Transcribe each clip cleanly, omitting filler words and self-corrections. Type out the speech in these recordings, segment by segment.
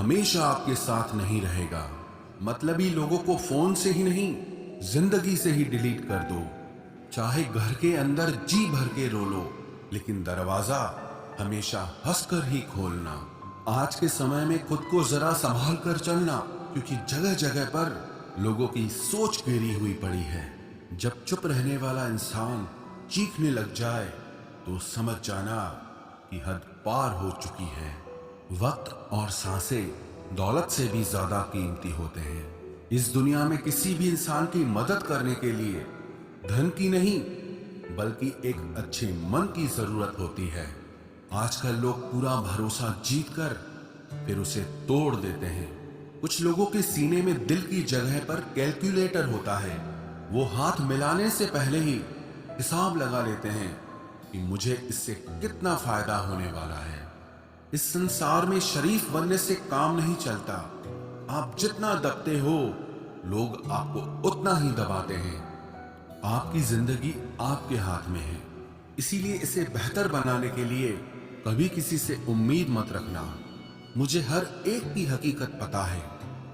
हमेशा आपके साथ नहीं रहेगा। मतलबी लोगों को फोन से ही नहीं, जिंदगी से ही डिलीट कर दो। चाहे घर के अंदर जी भर के रो लो, लेकिन दरवाजा हमेशा हंसकर ही खोलना। आज के समय में खुद को जरा संभाल कर चलना, क्योंकि जगह जगह पर लोगों की सोच गिरी हुई पड़ी है। जब चुप रहने वाला इंसान चीखने लग जाए तो समझ जाना कि हद पार हो चुकी है। वक्त और सांसें दौलत से भी ज्यादा कीमती होते हैं। इस दुनिया में किसी भी इंसान की मदद करने के लिए धन की नहीं, बल्कि एक अच्छे मन की जरूरत होती है। आजकल लोग पूरा भरोसा जीतकर फिर उसे तोड़ देते हैं। कुछ लोगों के सीने में दिल की जगह पर कैलकुलेटर होता है। वो हाथ मिलाने से पहले ही हिसाब लगा लेते हैं कि मुझे इससे कितना फायदा होने वाला है। इस संसार में शरीफ बनने से काम नहीं चलता। आप जितना दबते हो, लोग आपको उतना ही दबाते हैं। आपकी जिंदगी आपके हाथ में है, इसीलिए इसे बेहतर बनाने के लिए कभी किसी से उम्मीद मत रखना। मुझे हर एक की हकीकत पता है,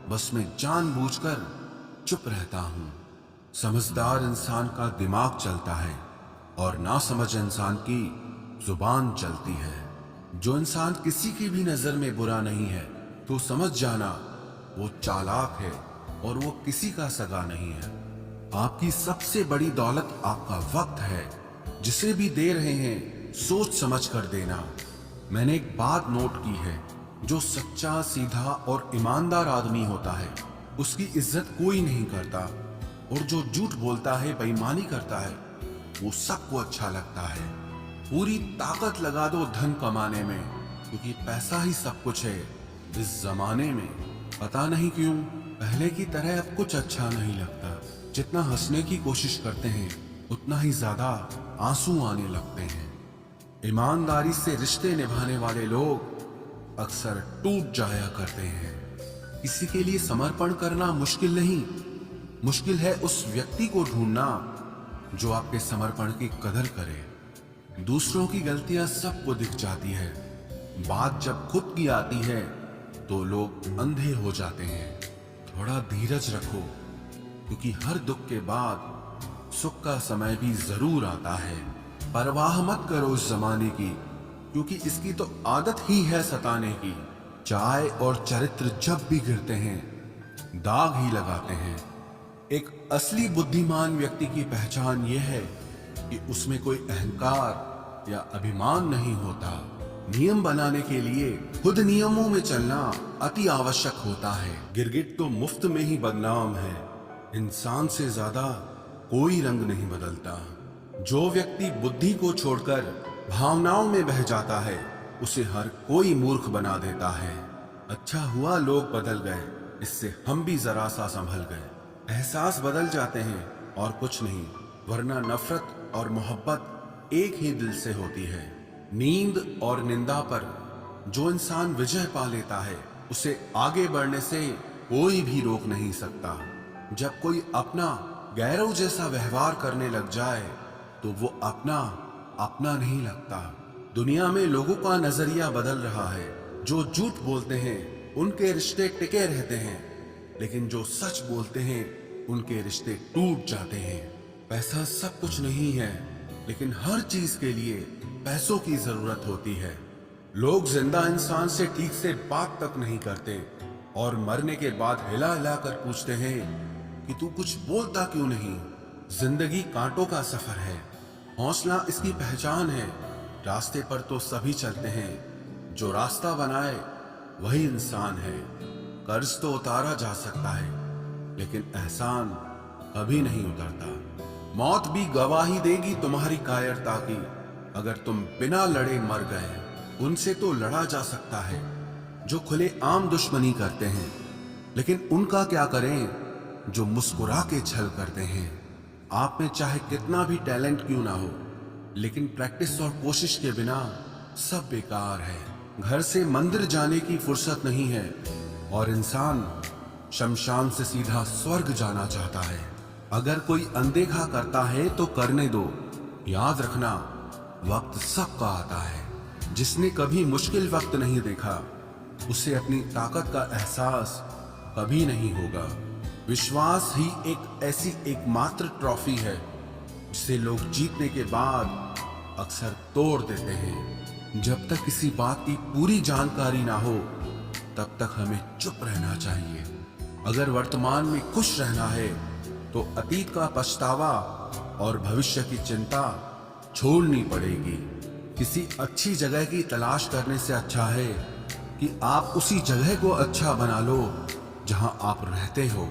बस मैं जानबूझकर चुप रहता हूं। समझदार इंसान का दिमाग चलता है और नासमझ इंसान की जुबान चलती है। जो इंसान किसी की भी नजर में बुरा नहीं है, तो समझ जाना वो चालाक है और वो किसी का सगा नहीं है। आपकी सबसे बड़ी दौलत आपका वक्त है। जिसे भी दे रहे हैं, सोच समझ कर देना। मैंने एक बात नोट की है, जो सच्चा, सीधा और ईमानदार आदमी होता है, उसकी इज्जत कोई नहीं करता। और जो झूठ बोलता है, बेईमानी करता है, वो सबको अच्छा लगता है। पूरी ताकत लगा दो धन कमाने में, क्योंकि पैसा ही सब कुछ है इस जमाने में। पता नहीं क्यों पहले की तरह अब कुछ अच्छा नहीं लगता। जितना हंसने की कोशिश करते हैं, उतना ही ज्यादा आंसू आने लगते हैं। ईमानदारी से रिश्ते निभाने वाले लोग अक्सर टूट जाया करते हैं। किसी के लिए समर्पण करना मुश्किल नहीं, मुश्किल है उस व्यक्ति को ढूंढना जो आपके समर्पण की कदर करे। दूसरों की गलतियां सबको दिख जाती है, बात जब खुद की आती है तो लोग अंधे हो जाते हैं। थोड़ा धीरज रखो, क्योंकि हर दुख के बाद सुख का समय भी जरूर आता है। परवाह मत करो इस जमाने की, क्योंकि इसकी तो आदत ही है सताने की। चाय और चरित्र जब भी गिरते हैं, दाग ही लगाते हैं। एक असली बुद्धिमान व्यक्ति की पहचान यह है कि उसमें कोई अहंकार या अभिमान नहीं होता। नियम बनाने के लिए खुद नियमों में चलना अति आवश्यक होता है। गिरगिट तो मुफ्त में ही बदनाम है। इंसान से ज्यादा कोई रंग नहीं बदलता। जो व्यक्ति बुद्धि को छोड़कर भावनाओं में बह जाता है, उसे हर कोई मूर्ख बना देता है। अच्छा हुआ लोग बदल गए, इससे हम भी जरा सा संभल गए। एहसास बदल जाते हैं और कुछ नहीं, वरना नफरत और मोहब्बत एक ही दिल से होती है। नींद और निंदा पर जो इंसान विजय पा लेता है, उसे आगे बढ़ने से कोई भी रोक नहीं सकता। जब कोई अपना गैरों जैसा व्यवहार करने लग जाए, तो वो अपना नहीं लगता। दुनिया में लोगों का नजरिया बदल रहा है। जो झूठ बोलते हैं उनके रिश्ते टिके रहते हैं, लेकिन जो सच बोलते हैं उनके रिश्ते टूट जाते हैं। पैसा सब कुछ नहीं है, लेकिन हर चीज के लिए पैसों की जरूरत होती है। लोग जिंदा इंसान से ठीक से बात तक नहीं करते और मरने के बाद हिला हिला कर पूछते हैं कि तू कुछ बोलता क्यों नहीं। जिंदगी कांटों का सफर है, हौसला इसकी पहचान है। रास्ते पर तो सभी चलते हैं, जो रास्ता बनाए वही इंसान है। कर्ज तो उतारा जा सकता है, लेकिन एहसान कभी नहीं उतरता। मौत भी गवाही देगी तुम्हारी कायरता की। अगर तुम बिना लड़े मर गए, उनसे तो लड़ा जा सकता है जो खुले आम दुश्मनी करते हैं, लेकिन उनका क्या करें जो मुस्कुरा के छल करते हैं। आप में चाहे कितना भी टैलेंट क्यों ना हो, लेकिन प्रैक्टिस और कोशिश के बिना सब बेकार है। घर से मंदिर जाने की फुर्सत नहीं है और इंसान शमशान से सीधा स्वर्ग जाना चाहता है। अगर कोई अनदेखा करता है तो करने दो। याद रखना, वक्त सबका आता है। जिसने कभी मुश्किल वक्त नहीं देखा, उसे अपनी ताकत का एहसास कभी नहीं होगा। विश्वास ही एक ऐसी एकमात्र ट्रॉफी है जिसे लोग जीतने के बाद अक्सर तोड़ देते हैं। जब तक किसी बात की पूरी जानकारी ना हो तब तक हमें चुप रहना चाहिए। अगर वर्तमान में खुश रहना है तो अतीत का पछतावा और भविष्य की चिंता छोड़नी पड़ेगी। किसी अच्छी जगह की तलाश करने से अच्छा है कि आप उसी जगह को अच्छा बना लो जहां आप रहते हो।